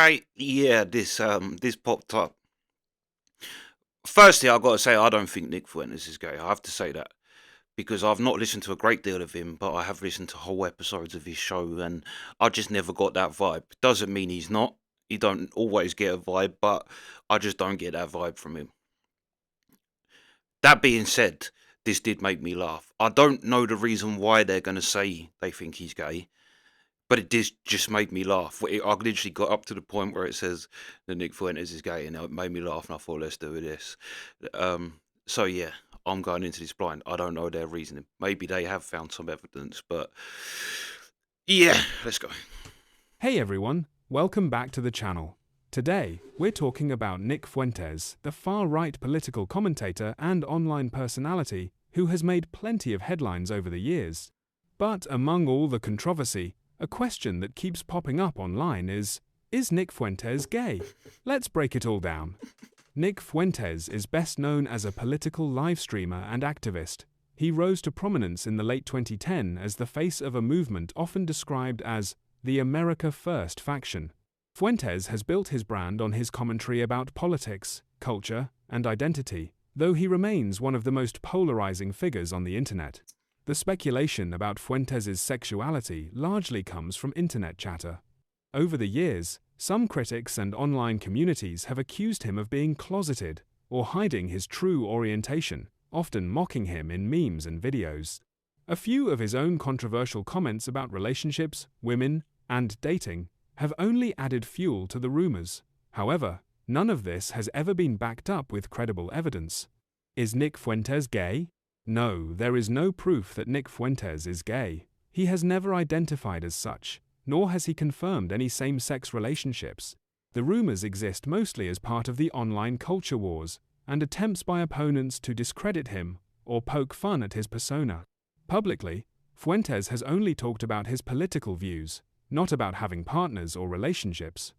Mate, yeah, this popped up. Firstly, I've got to say I don't think Nick Fuentes is gay. I have to say that because I've not listened to a great deal of him, but I have listened to whole episodes of his show, and I just never got that vibe. Doesn't mean he's not. You don't always get a vibe, but I just don't get that vibe from him. That being said, this did make me laugh. I don't know the reason why they're going to say they think he's gay, but it did just make me laugh. I literally got up to the point where it says that Nick Fuentes is gay, and it made me laugh, and I thought, let's do this. So yeah, I'm going into this blind. I don't know their reasoning. Maybe they have found some evidence, but yeah, let's go. Hey everyone, welcome back to the channel. Today, we're talking about Nick Fuentes, the far-right political commentator and online personality who has made plenty of headlines over the years. But among all the controversy, a question that keeps popping up online is Nick Fuentes gay? Let's break it all down. Nick Fuentes is best known as a political live streamer and activist. He rose to prominence in the late 2010 as the face of a movement often described as the America First faction. Fuentes has built his brand on his commentary about politics, culture, and identity, though he remains one of the most polarizing figures on the internet. The speculation about Fuentes' sexuality largely comes from internet chatter. Over the years, some critics and online communities have accused him of being closeted or hiding his true orientation, often mocking him in memes and videos. A few of his own controversial comments about relationships, women, and dating have only added fuel to the rumors. However, none of this has ever been backed up with credible evidence. Is Nick Fuentes gay? No, there is no proof that Nick Fuentes is gay. He has never identified as such, nor has he confirmed any same-sex relationships. The rumors exist mostly as part of the online culture wars and attempts by opponents to discredit him or poke fun at his persona. Publicly, Fuentes has only talked about his political views, not about having partners or relationships.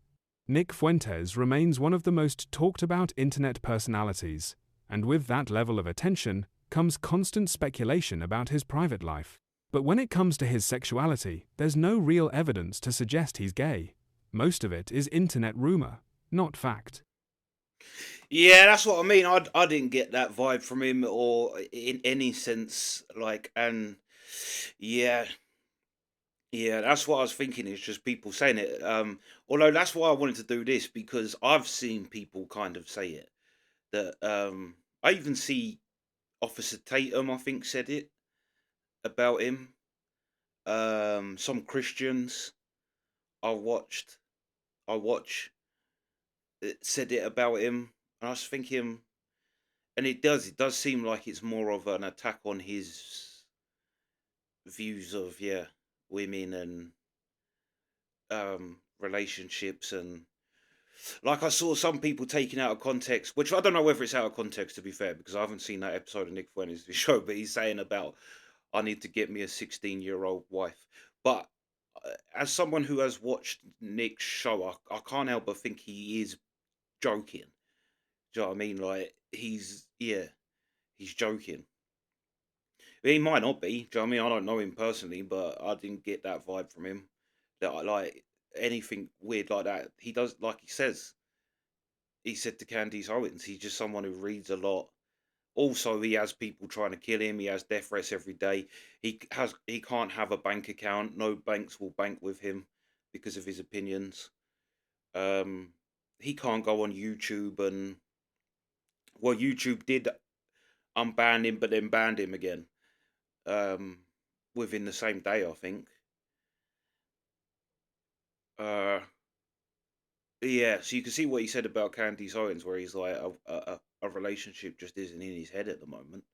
Nick Fuentes remains one of the most talked about internet personalities, and with that level of attention comes constant speculation about his private life. But when it comes to his sexuality, there's no real evidence to suggest he's gay. Most of it is internet rumor, not fact. Yeah, that's what I mean. I didn't get that vibe from him or in any sense. And yeah, yeah, that's what I was thinking. It's just people saying it. Although that's why I wanted to do this because I've seen people kind of say it. That I even see Officer Tatum, I think, said it about him. Some Christians I watched, I watch, it said it about him, and I was thinking, and it does seem like it's more of an attack on his views of women and relationships and like I saw some people taking out of context, which I don't know whether it's out of context to be fair, because I haven't seen that episode of Nick Fuentes' show, but he's saying about I need to get me a 16-year-old wife. But as someone who has watched Nick's show, I can't help but think he is joking. Do you know what I mean? Like he's joking. He might not be. Do you know what I mean? I don't know him personally, but I didn't get that vibe from him. That I like anything weird like that. He does like he said to Candice Owens, he's just someone who reads a lot. Also, he has people trying to kill him. He has death threats every day. He can't have a bank account. No banks will bank with him because of his opinions. Um, he can't go on YouTube and well, YouTube did unban him, but then banned him again. Within the same day, I think. Uh, yeah, so you can see what he said about Candice Owens, where he's like a relationship just isn't in his head at the moment.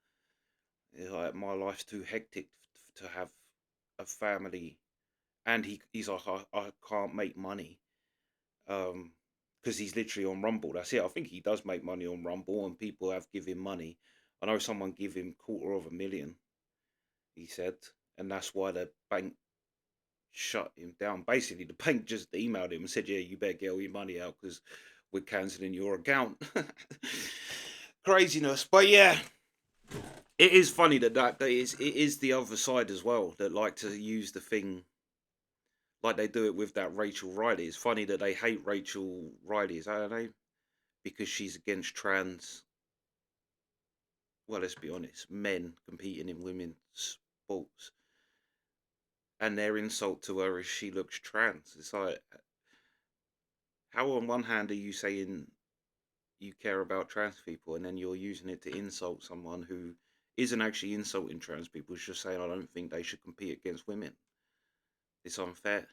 He's like my life's too hectic to have a family, and he's like I can't make money, because he's literally on Rumble. That's it. I think he does make money on Rumble, and people have give him money. I know someone give him 250,000. He said, and that's why the bank shut him down. Basically, the bank just emailed him and said, "Yeah, you better get all your money out because we're cancelling your account." Craziness, but yeah, it is funny that it is the other side as well that like to use the thing like they do it with that Rachel Riley. It's funny that they hate Rachel Riley, is that her name? Because she's against trans, well, let's be honest, men competing in women's sports. And their insult to her is she looks trans. It's like, how on one hand are you saying you care about trans people, and then you're using it to insult someone who isn't actually insulting trans people, it's just saying I don't think they should compete against women. It's unfair.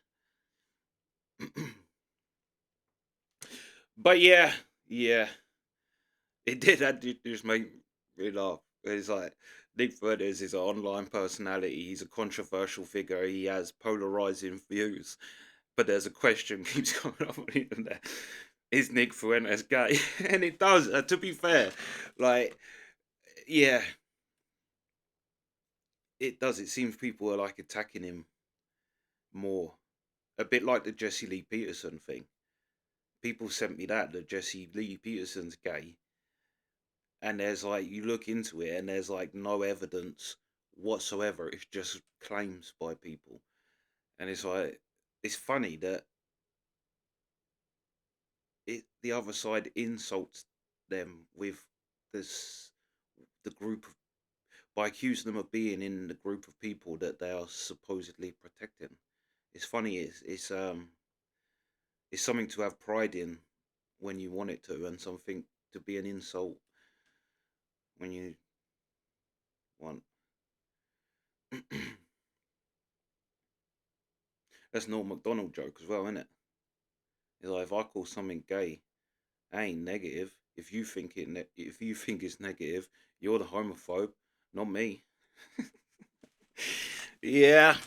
But yeah, yeah, it did. That did just make me laugh. It's like Nick Fuentes is an online personality. He's a controversial figure. He has polarizing views. But there's a question keeps coming up on the internet: is Nick Fuentes gay? And it does. To be fair, like, yeah, it does. It seems people are like attacking him more, a bit like the Jesse Lee Peterson thing. People sent me that Jesse Lee Peterson's gay, and there's like, you look into it and there's like no evidence whatsoever. It's just claims by people, and it's like, it's funny that the other side insults them with this, the group of, by accusing them of being in the group of people that they are supposedly protecting. It's funny. It's something to have pride in when you want it to, and something to be an insult when you want. That's Norm Macdonald joke as well, isn't it? It's like, if I call something gay, I ain't negative. If you think it's negative, you're the homophobe, not me. Yeah,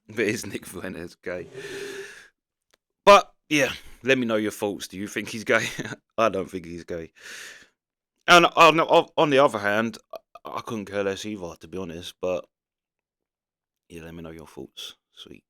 but is Nick Fuentes gay? But yeah, let me know your thoughts. Do you think he's gay? I don't think he's gay. And on the other hand, I couldn't care less either, to be honest. But yeah, let me know your thoughts. Sweet.